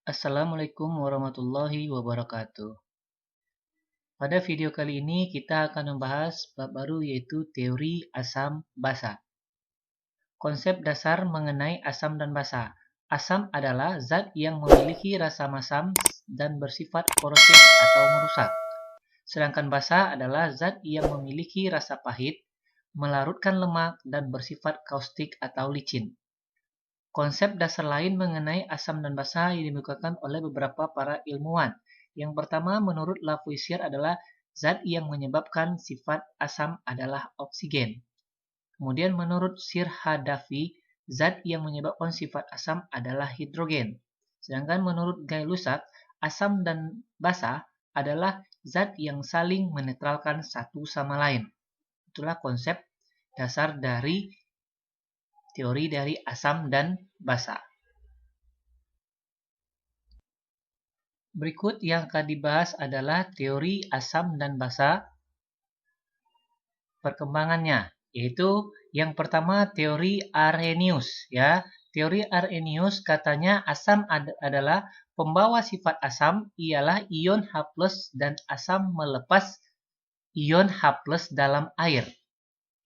Assalamualaikum warahmatullahi wabarakatuh. Pada video kali ini kita akan membahas bab baru yaitu teori asam basa. Konsep dasar mengenai asam dan basa. Asam adalah zat yang memiliki rasa masam dan bersifat korosif atau merusak. Sedangkan basa adalah zat yang memiliki rasa pahit, melarutkan lemak, dan bersifat kaustik atau licin. Konsep dasar lain mengenai asam dan basa yang dikemukakan oleh beberapa para ilmuwan. Yang pertama, menurut Lavoisier adalah zat yang menyebabkan sifat asam adalah oksigen. Kemudian menurut Sir Hadafi, zat yang menyebabkan sifat asam adalah hidrogen. Sedangkan menurut Gay-Lussac, asam dan basa adalah zat yang saling menetralkan satu sama lain. Itulah konsep dasar dari teori dari asam dan basa. Berikut yang akan dibahas adalah teori asam dan basa, perkembangannya, yaitu yang pertama teori Arrhenius. Ya, teori Arrhenius katanya asam adalah pembawa sifat asam ialah ion H+ dan asam melepas ion H+ dalam air.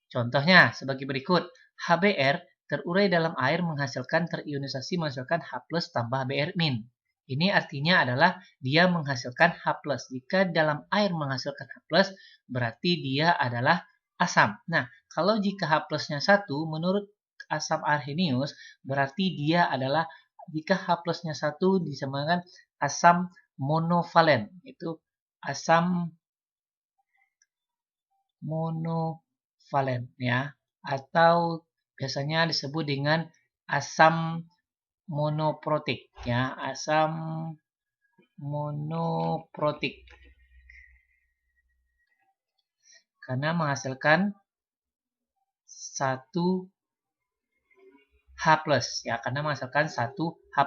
Contohnya sebagai berikut, HBr terurai dalam air menghasilkan terionisasi menghasilkan H+ tambah Br-. Ini artinya adalah dia menghasilkan H+. Jika dalam air menghasilkan H+, berarti dia adalah asam. Nah, kalau jika H+-nya 1, menurut asam Arrhenius, berarti dia adalah, jika H+-nya 1 disamakan asam monovalen. Itu asam monovalen, ya, atau biasanya disebut dengan asam monoprotik, ya, asam monoprotik, karena menghasilkan 1 H+, ya, karena menghasilkan 1 H+.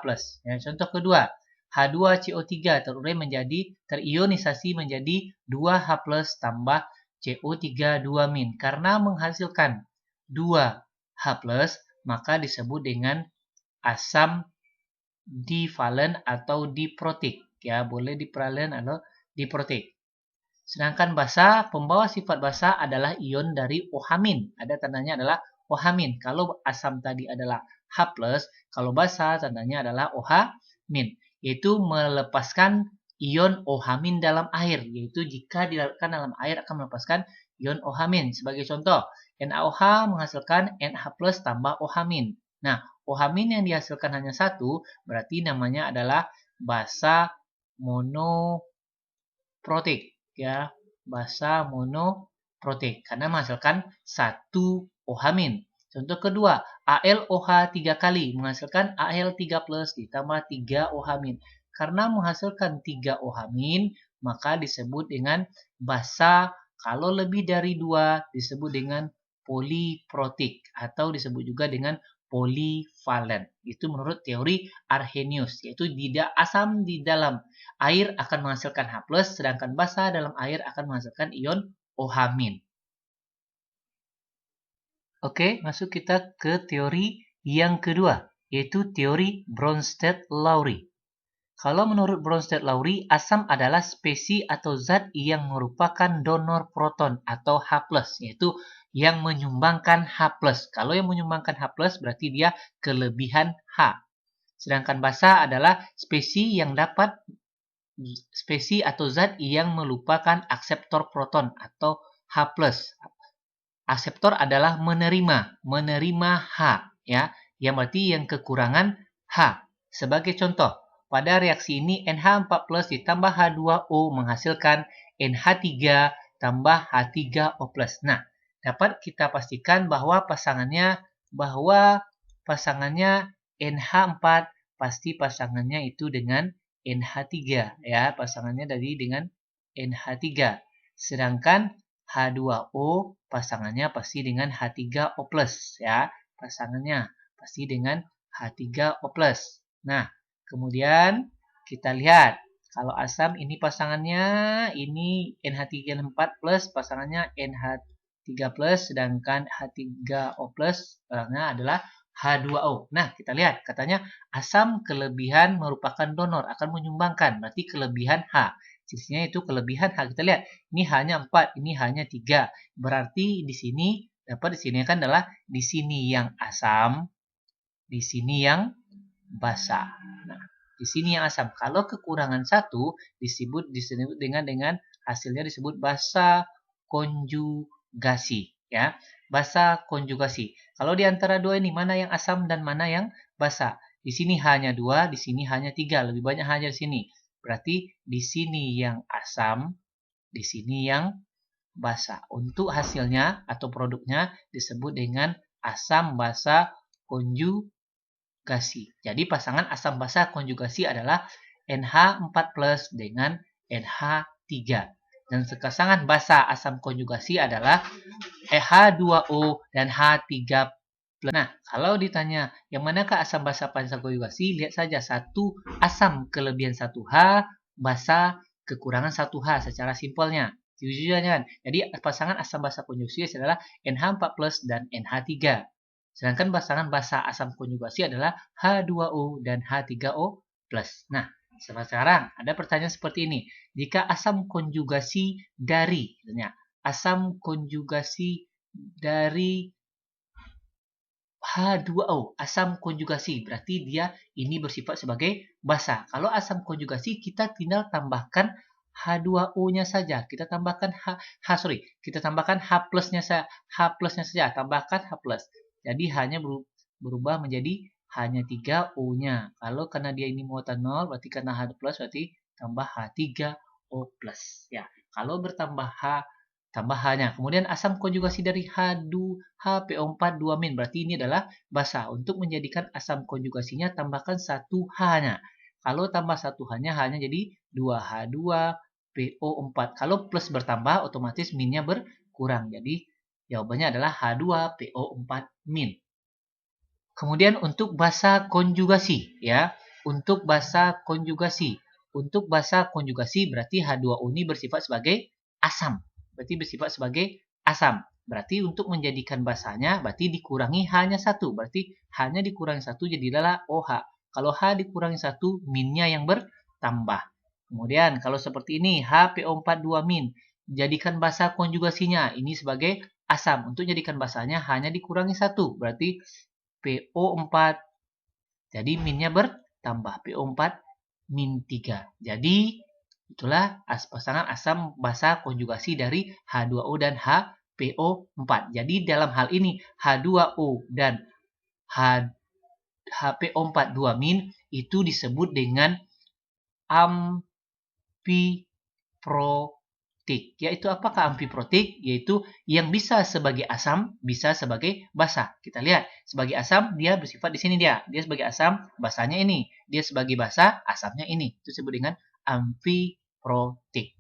Ya, contoh kedua, H2CO3 terurai menjadi terionisasi menjadi 2 H+ tambah CO3 2-. Karena menghasilkan 2 H+, maka disebut dengan asam divalen atau diprotik. Ya, boleh divalen atau diprotik. Sedangkan basa, pembawa sifat basa adalah ion dari OH-. Ada tandanya adalah OH-. Kalau asam tadi adalah H+, kalau basa tandanya adalah OH-, yaitu melepaskan ion OH- dalam air, yaitu jika dilarutkan dalam air akan melepaskan ion OH-. Sebagai contoh, NaOH menghasilkan NH+ tambah OH-. Nah, OH- yang dihasilkan hanya 1, berarti namanya adalah basa monoprotik, ya, basa monoprotik karena menghasilkan 1 OH-. Contoh kedua, AlOH 3 kali menghasilkan Al3+ ditambah 3 OH-. Karena menghasilkan 3 OH-, maka disebut dengan basa. Kalau lebih dari 2 disebut dengan poliprotik atau disebut juga dengan polivalen. Itu menurut teori Arrhenius, yaitu tidak asam di dalam air akan menghasilkan H+, sedangkan basa dalam air akan menghasilkan ion OH-. Oke, masuk kita ke teori yang kedua, yaitu teori Bronsted-Lowry. Kalau menurut Bronsted-Lowry, asam adalah spesies atau zat yang merupakan donor proton atau H+, yaitu yang menyumbangkan H+. Kalau yang menyumbangkan H+, berarti dia kelebihan H. Sedangkan basa adalah spesies atau zat yang melupakan akseptor proton atau H+. Akseptor adalah menerima H, ya, yang berarti yang kekurangan H. Sebagai contoh, pada reaksi ini NH4+ ditambah H2O menghasilkan NH3 tambah H3O+. Nah, dapat kita pastikan bahwa pasangannya NH4, pasti pasangannya itu dengan NH3, ya, pasangannya dengan NH3. Sedangkan H2O pasangannya pasti dengan H3O+, ya. Pasangannya pasti dengan H3O+. Nah, kemudian kita lihat kalau asam ini pasangannya ini NH3+ pasangannya NH3+, sedangkan H3O+ adalah H2O. Nah, kita lihat. Katanya asam kelebihan merupakan donor, akan menyumbangkan. Berarti kelebihan H. Sisinya itu kelebihan H. Kita lihat. Ini hanya 4, ini hanya 3. Berarti di sini, dapat di sini kan adalah di sini yang asam, di sini yang basa. Nah, di sini yang asam. Kalau kekurangan satu disebut dengan hasilnya disebut basa konjugasi, ya. Basa konjugasi. Kalau di antara dua ini mana yang asam dan mana yang basa? Di sini hanya 2, di sini hanya 3. Lebih banyak hanya di sini. Berarti di sini yang asam, di sini yang basa. Untuk hasilnya atau produknya disebut dengan asam basa konjugasi. Jadi pasangan asam basa konjugasi adalah NH4+ dengan NH3. Dan pasangan basa asam konjugasi adalah H2O dan H3+. Nah, kalau ditanya yang manakah asam basa asam konjugasi, lihat saja satu asam kelebihan 1H, basa kekurangan 1H secara simpelnya. Kan? Jadi pasangan asam basa konjugasi adalah NH4+ dan NH3. Sedangkan pasangan basa asam konjugasi adalah H2O dan H3O+. Nah, sekarang ada pertanyaan seperti ini. Jika asam konjugasi dari, asam konjugasi dari H2O, asam konjugasi, berarti dia ini bersifat sebagai basa. Kalau asam konjugasi kita tinggal tambahkan H2O-nya saja. Kita tambahkan kita tambahkan H+-nya saja, tambahkan H+. Jadi hanya berubah menjadi hanya 3 O-nya. Kalau karena dia ini muatan 0, berarti karena H+, berarti tambah H3O+. Ya, kalau bertambah H, tambah H-nya. Kemudian asam konjugasi dari HPO4 2-, berarti ini adalah basa. Untuk menjadikan asam konjugasinya, tambahkan 1 H-nya. Kalau tambah 1 H-nya, hanya jadi 2H2PO4. Kalau plus bertambah, otomatis minnya berkurang. Jadi jawabannya adalah H2PO4-. Kemudian untuk basa konjugasi, ya. Untuk basa konjugasi. Untuk basa konjugasi berarti H2O ini bersifat sebagai asam. Berarti bersifat sebagai asam. Berarti untuk menjadikan basanya berarti dikurangi hanya 1. Berarti hanya dikurangi 1 jadilah OH. Kalau H dikurangi 1, minnya yang bertambah. Kemudian kalau seperti ini HPO4 2-. Jadikan basa konjugasinya ini sebagai asam. Untuk jadikan basanya hanya dikurangi 1. Berarti PO4. Jadi minnya bertambah. PO4-3. Jadi itulah pasangan asam basa konjugasi dari H2O dan HPO4. Jadi dalam hal ini H2O dan HPO4 2- itu disebut dengan amfiprotik. Yaitu apakah amfiprotik? Yaitu yang bisa sebagai asam, bisa sebagai basa. Kita lihat, sebagai asam dia bersifat di sini dia sebagai asam, basanya ini. Dia sebagai basa, asamnya ini. Itu disebut dengan amfiprotik.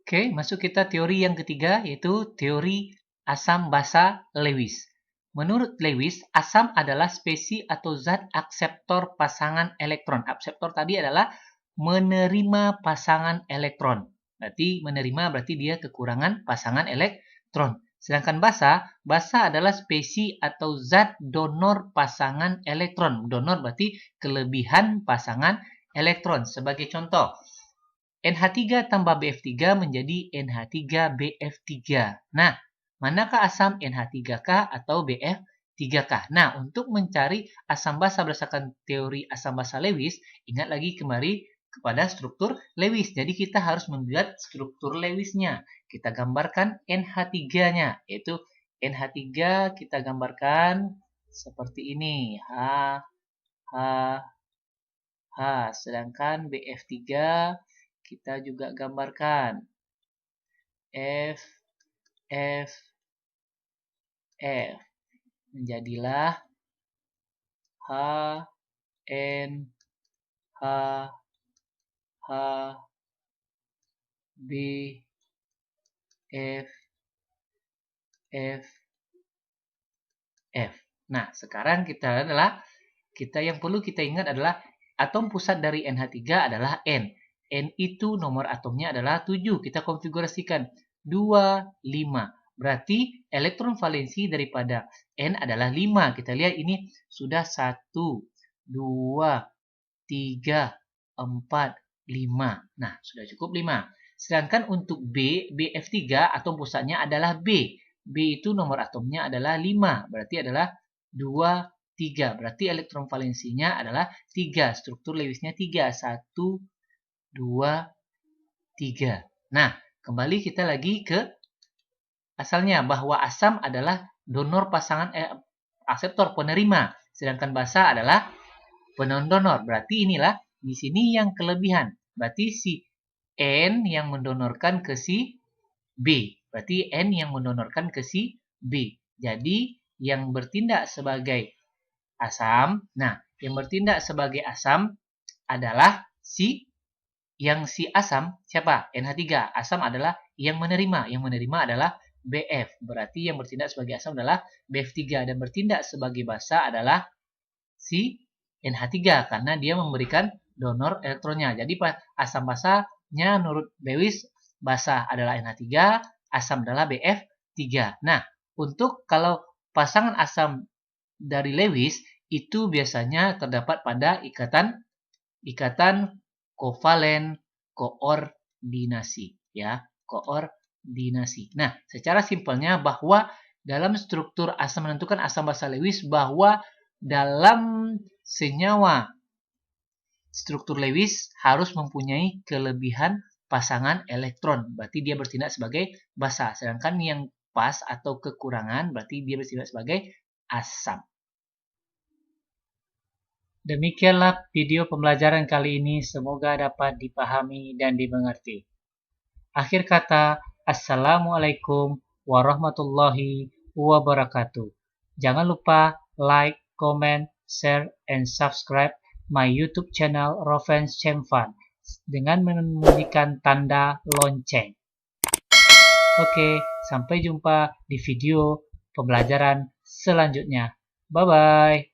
Oke, masuk kita teori yang ketiga, yaitu teori asam basa Lewis. Menurut Lewis, asam adalah spesies atau zat akseptor pasangan elektron. Akseptor tadi adalah menerima pasangan elektron. Berarti menerima berarti dia kekurangan pasangan elektron. Sedangkan basa adalah spesies atau zat donor pasangan elektron. Donor berarti kelebihan pasangan elektron. Sebagai contoh, NH3 tambah BF3 menjadi NH3BF3. Nah, manakah asam NH3K atau BF3K? Nah, untuk mencari asam basa berdasarkan teori asam basa Lewis, ingat lagi kembali kepada struktur Lewis. Jadi kita harus membuat struktur Lewisnya. Kita gambarkan NH3-nya, yaitu NH3 kita gambarkan seperti ini. H. Sedangkan BF3 kita juga gambarkan F. Menjadilah HNH BF. Nah, sekarang kita yang perlu kita ingat adalah atom pusat dari NH3 adalah N. N itu nomor atomnya adalah 7. Kita konfigurasikan 25. Berarti elektron valensi daripada N adalah 5. Kita lihat ini sudah 1, 2, 3, 4, 5. Nah, sudah cukup 5. Sedangkan untuk B, BF3 atom pusatnya adalah B. B itu nomor atomnya adalah 5. Berarti adalah 2, 3. Berarti elektron valensinya adalah 3. Struktur Lewisnya 3. 1, 2, 3. Nah, kembali kita lagi ke asalnya bahwa asam adalah donor pasangan akseptor penerima. Sedangkan basa adalah pendonor. Berarti inilah di sini yang kelebihan. Berarti si N yang mendonorkan ke si B. Berarti N yang mendonorkan ke si B. Jadi yang bertindak sebagai asam. Nah, yang bertindak sebagai asam adalah si asam siapa? NH3. Asam adalah yang menerima. Yang menerima adalah BF. Berarti yang bertindak sebagai asam adalah BF3 dan bertindak sebagai basa adalah si NH3 karena dia memberikan donor elektronnya. Jadi asam basanya menurut Lewis basa adalah NH3, asam adalah BF3. Nah, untuk kalau pasangan asam dari Lewis itu biasanya terdapat pada ikatan kovalen koordinasi ya, koordinasi. Nah, secara simpelnya bahwa dalam struktur asam menentukan asam basa Lewis bahwa dalam senyawa struktur Lewis harus mempunyai kelebihan pasangan elektron. Berarti dia bertindak sebagai basa. Sedangkan yang pas atau kekurangan berarti dia bertindak sebagai asam. Demikianlah video pembelajaran kali ini. Semoga dapat dipahami dan dimengerti. Akhir kata, Assalamualaikum warahmatullahi wabarakatuh. Jangan lupa like, comment, share, and subscribe my YouTube channel Rovens Chemfan dengan membunyikan tanda lonceng. Oke, sampai jumpa di video pembelajaran selanjutnya. Bye-bye.